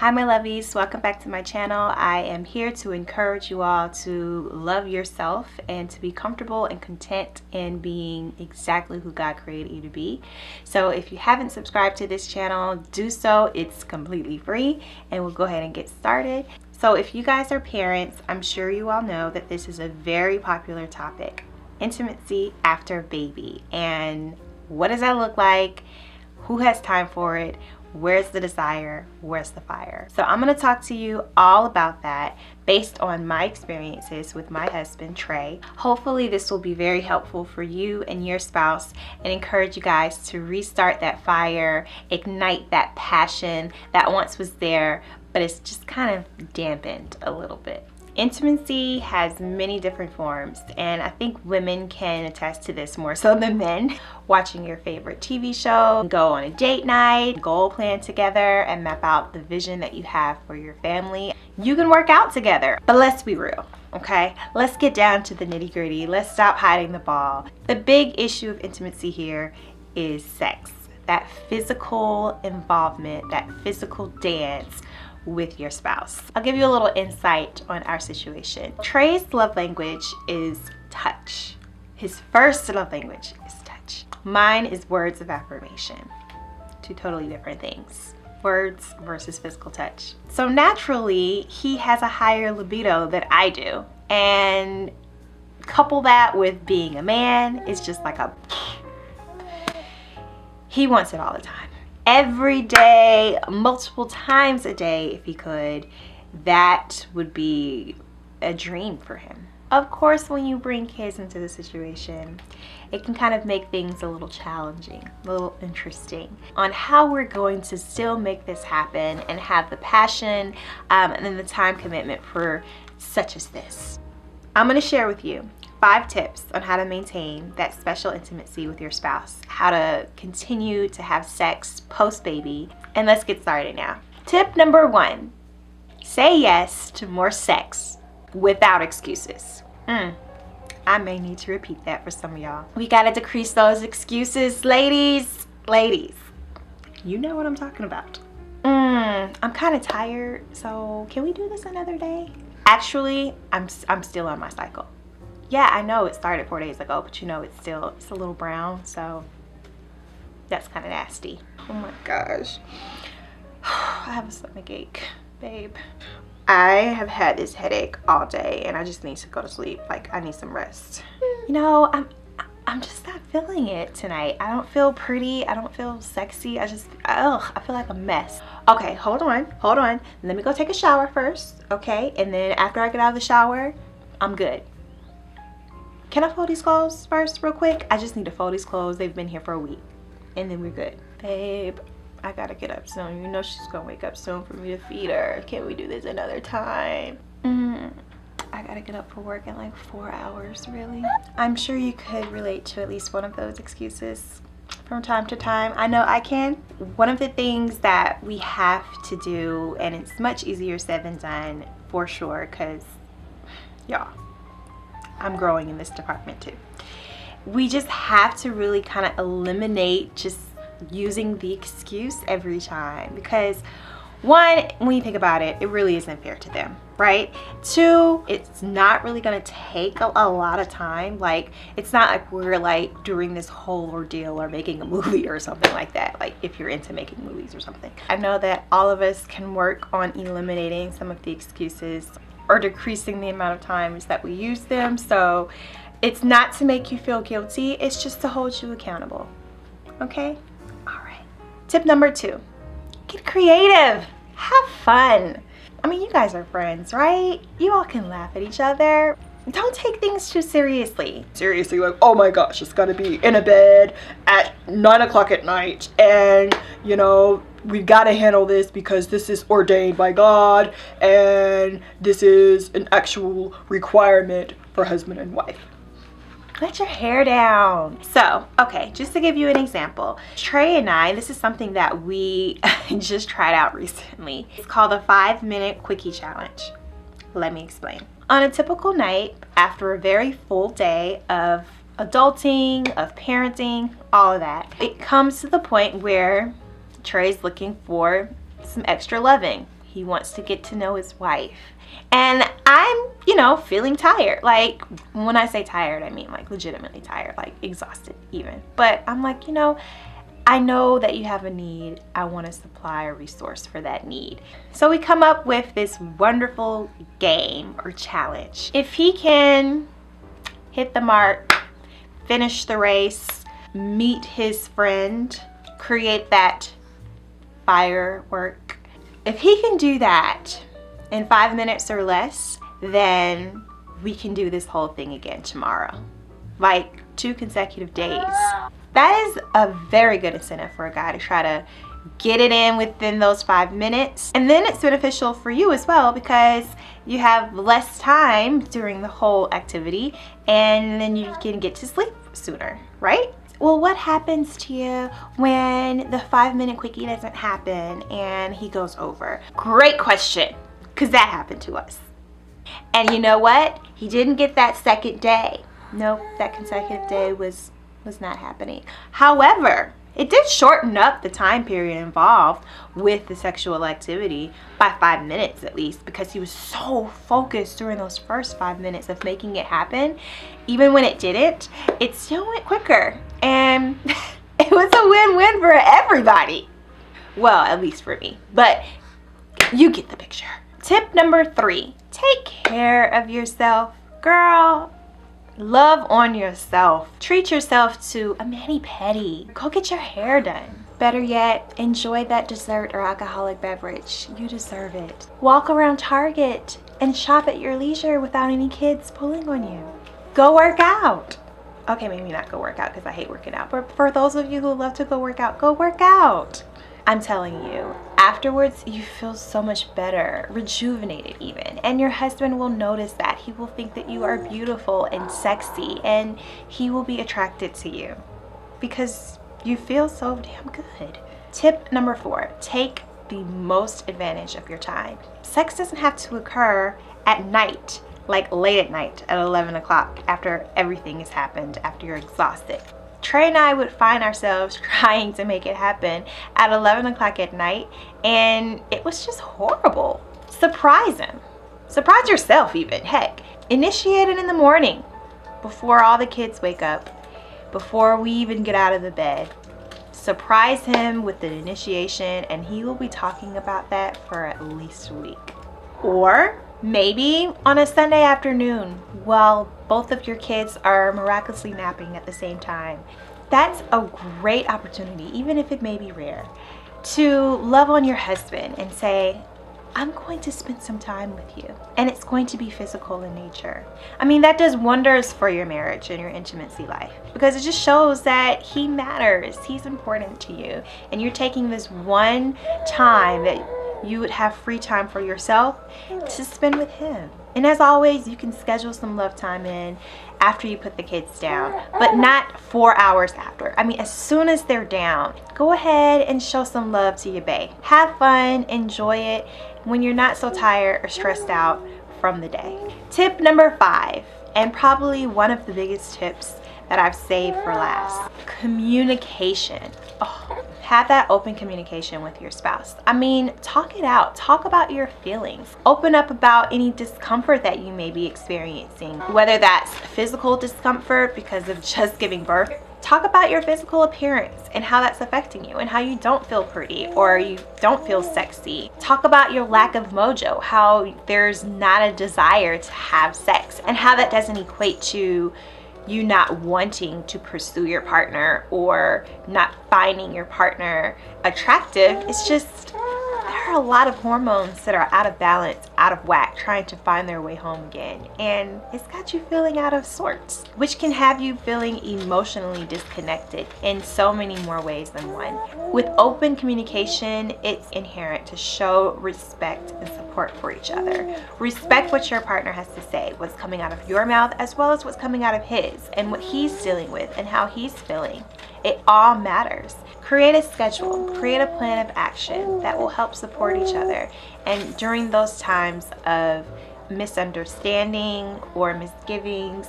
Hi my lovies, welcome back to my channel. I am here to encourage you all to love yourself and to be comfortable and content in being exactly who God created you to be. So if you haven't subscribed to this channel, do so. It's completely free and we'll go ahead and get started. So if you guys are parents, I'm sure you all know that this is a very popular topic. Intimacy after baby. And what does that look like? Who has time for it? Where's the desire? Where's the fire? So I'm going to talk to you all about that based on my experiences with my husband, Trey. Hopefully this will be very helpful for you and your spouse and encourage you guys to restart that fire, ignite that passion that once was there, but it's just kind of dampened a little bit. Intimacy has many different forms, and I think women can attest to this more so than men. Watching your favorite TV show, go on a date night, goal plan together, and map out the vision that you have for your family. You can work out together, but let's be real, okay? Let's get down to the nitty-gritty. Let's stop hiding the ball. The big issue of intimacy here is sex. That physical involvement, that physical dance with your spouse. I'll give you a little insight on our situation. Trey's love language is touch. His first love language is touch. Mine is words of affirmation. Two totally different things. Words versus physical touch. So naturally, he has a higher libido than I do. And couple that with being a man, it's just like he wants it all the time. Every day, multiple times a day if he could. That would be a dream for him. Of course, when you bring kids into the situation, it can kind of make things a little challenging, a little interesting on how we're going to still make this happen and have the passion and then the time commitment for such as this. I'm going to share with you 5 tips on how to maintain that special intimacy with your spouse, how to continue to have sex post-baby, and let's get started now. Tip number 1, say yes to more sex without excuses. I may need to repeat that for some of y'all. We gotta decrease those excuses, ladies. Ladies, you know what I'm talking about. I'm kind of tired, so can we do this another day? Actually, I'm still on my cycle. Yeah, I know it started 4 days ago, but you know it's a little brown, so that's kind of nasty. Oh my gosh. I have a stomach ache, babe. I have had this headache all day and I just need to go to sleep. Like, I need some rest. You know, I'm just not feeling it tonight. I don't feel pretty. I don't feel sexy. I feel like a mess. Okay, hold on. Let me go take a shower first, okay? And then after I get out of the shower, I'm good. Can I fold these clothes first real quick? I just need to fold these clothes. They've been here for a week. And then we're good. Babe, I gotta get up soon. You know she's gonna wake up soon for me to feed her. Can we do this another time? I gotta get up for work in like 4 hours, really? I'm sure you could relate to at least one of those excuses from time to time. I know I can. One of the things that we have to do, and it's much easier said than done for sure, because y'all, I'm growing in this department too. We just have to really kind of eliminate just using the excuse every time, because 1, when you think about it, it really isn't fair to them, right? 2, it's not really going to take a lot of time. Like, it's not like we're like doing this whole ordeal or making a movie or something like that, like if you're into making movies or something. I know that all of us can work on eliminating some of the excuses or decreasing the amount of times that we use them. So it's not to make you feel guilty, it's just to hold you accountable. Okay? All right. Tip number 2, get creative. Have fun. I mean, you guys are friends, right? You all can laugh at each other. Don't take things too seriously. Seriously, like, oh my gosh, it's gotta be in a bed at 9 o'clock at night, and you know, we've got to handle this because this is ordained by God and this is an actual requirement for husband and wife. Let your hair down. So, okay, just to give you an example, Trey and I, this is something that we just tried out recently. It's called the 5-minute quickie challenge. Let me explain. On a typical night, after a very full day of adulting, of parenting, all of that, it comes to the point where Trey's looking for some extra loving. He wants to get to know his wife. And I'm, feeling tired. Like, when I say tired, I mean like legitimately tired, like exhausted even. But I'm like, I know that you have a need. I want to supply a resource for that need. So we come up with this wonderful game or challenge. If he can hit the mark, finish the race, meet his friend, create that firework. If he can do that in 5 minutes or less, then we can do this whole thing again tomorrow. Like 2 consecutive days. That is a very good incentive for a guy to try to get it in within those 5 minutes. And then it's beneficial for you as well because you have less time during the whole activity and then you can get to sleep sooner, right? Well, what happens to you when the 5-minute quickie doesn't happen and he goes over? Great question, because that happened to us. And you know what? He didn't get that second day. Nope, that consecutive day was not happening. However, it did shorten up the time period involved with the sexual activity by 5 minutes at least, because he was so focused during those first 5 minutes of making it happen. Even when it didn't, it still went quicker. And it was a win-win for everybody. Well, at least for me. But you get the picture. Tip number 3, take care of yourself. Girl, love on yourself. Treat yourself to a mani-pedi. Go get your hair done. Better yet, enjoy that dessert or alcoholic beverage. You deserve it. Walk around Target and shop at your leisure without any kids pulling on you. Go work out. Okay, maybe not go work out because I hate working out. But for those of you who love to go work out. I'm telling you, afterwards you feel so much better, rejuvenated even, and your husband will notice that. He will think that you are beautiful and sexy, and he will be attracted to you because you feel so damn good. Tip number 4, take the most advantage of your time. Sex doesn't have to occur at night, like late at night at 11 o'clock after everything has happened, after you're exhausted. Trey and I would find ourselves trying to make it happen at 11 o'clock at night, and it was just horrible. Surprise him. Surprise yourself even. Heck, initiate it in the morning before all the kids wake up, before we even get out of the bed. Surprise him with an initiation, and he will be talking about that for at least a week. Or maybe on a Sunday afternoon while both of your kids are miraculously napping at the same time. That's a great opportunity, even if it may be rare, to love on your husband and say, I'm going to spend some time with you, and it's going to be physical in nature. I mean, that does wonders for your marriage and your intimacy life because it just shows that he matters, he's important to you, and you're taking this one time that you would have free time for yourself to spend with him. And as always, you can schedule some love time in after you put the kids down, but not 4 hours after. I mean, as soon as they're down, go ahead and show some love to your bae. Have fun, enjoy it when you're not so tired or stressed out from the day. Tip number 5, and probably one of the biggest tips that I've saved for last, communication. Have that open communication with your spouse. I mean, talk it out. Talk about your feelings. Open up about any discomfort that you may be experiencing, whether that's physical discomfort because of just giving birth. Talk about your physical appearance and how that's affecting you and how you don't feel pretty or you don't feel sexy. Talk about your lack of mojo, how there's not a desire to have sex and how that doesn't equate to you not wanting to pursue your partner or not finding your partner attractive. It's just there are a lot of hormones that are out of balance, out of whack, trying to find their way home again, and it's got you feeling out of sorts, which can have you feeling emotionally disconnected in so many more ways than one. With open communication, it's inherent to show respect and support for each other. Respect what your partner has to say, what's coming out of your mouth as well as what's coming out of his, and what he's dealing with and how he's feeling. It all matters. Create a schedule, create a plan of action that will help support each other. And during those times of misunderstanding or misgivings,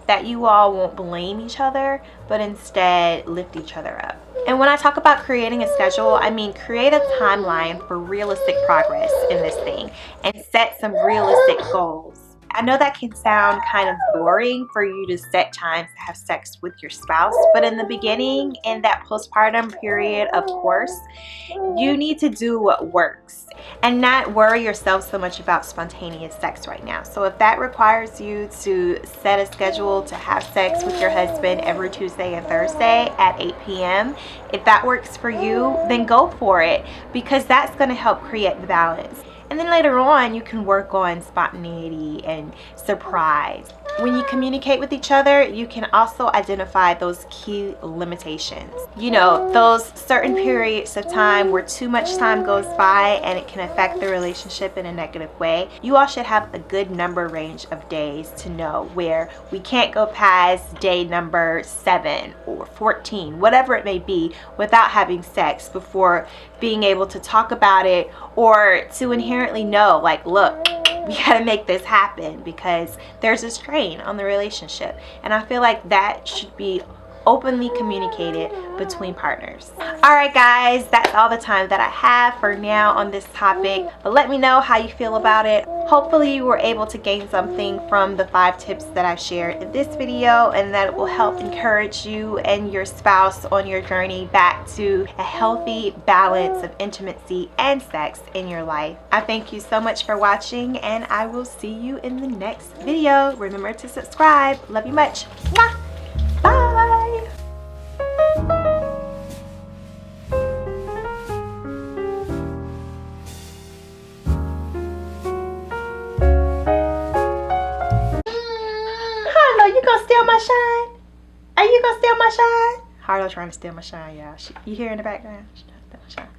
that you all won't blame each other, but instead lift each other up. And when I talk about creating a schedule, I mean create a timeline for realistic progress in this thing and set some realistic goals. I know that can sound kind of boring for you to set times to have sex with your spouse, but in the beginning, in that postpartum period, of course, you need to do what works and not worry yourself so much about spontaneous sex right now. So if that requires you to set a schedule to have sex with your husband every Tuesday and Thursday at 8 p.m., if that works for you, then go for it, because that's going to help create the balance. And then later on, you can work on spontaneity and surprise. When you communicate with each other, you can also identify those key limitations. You know, those certain periods of time where too much time goes by and it can affect the relationship in a negative way. You all should have a good number range of days to know where we can't go past day number 7 or 14, whatever it may be, without having sex before being able to talk about it, or to inherently know, like, look, we gotta make this happen because there's a strain on the relationship. And I feel like that should be openly communicated between partners. Alright guys, that's all the time that I have for now on this topic, but let me know how you feel about it. Hopefully you were able to gain something from the 5 tips that I shared in this video, and that it will help encourage you and your spouse on your journey back to a healthy balance of intimacy and sex in your life. I thank you so much for watching, and I will see you in the next video. Remember to subscribe. Love you much. Mwah! Bye! Harlow, you gonna steal my shine? Are you gonna steal my shine? Harlow trying to steal my shine, y'all. You hear in the background? She's trying to steal my shine.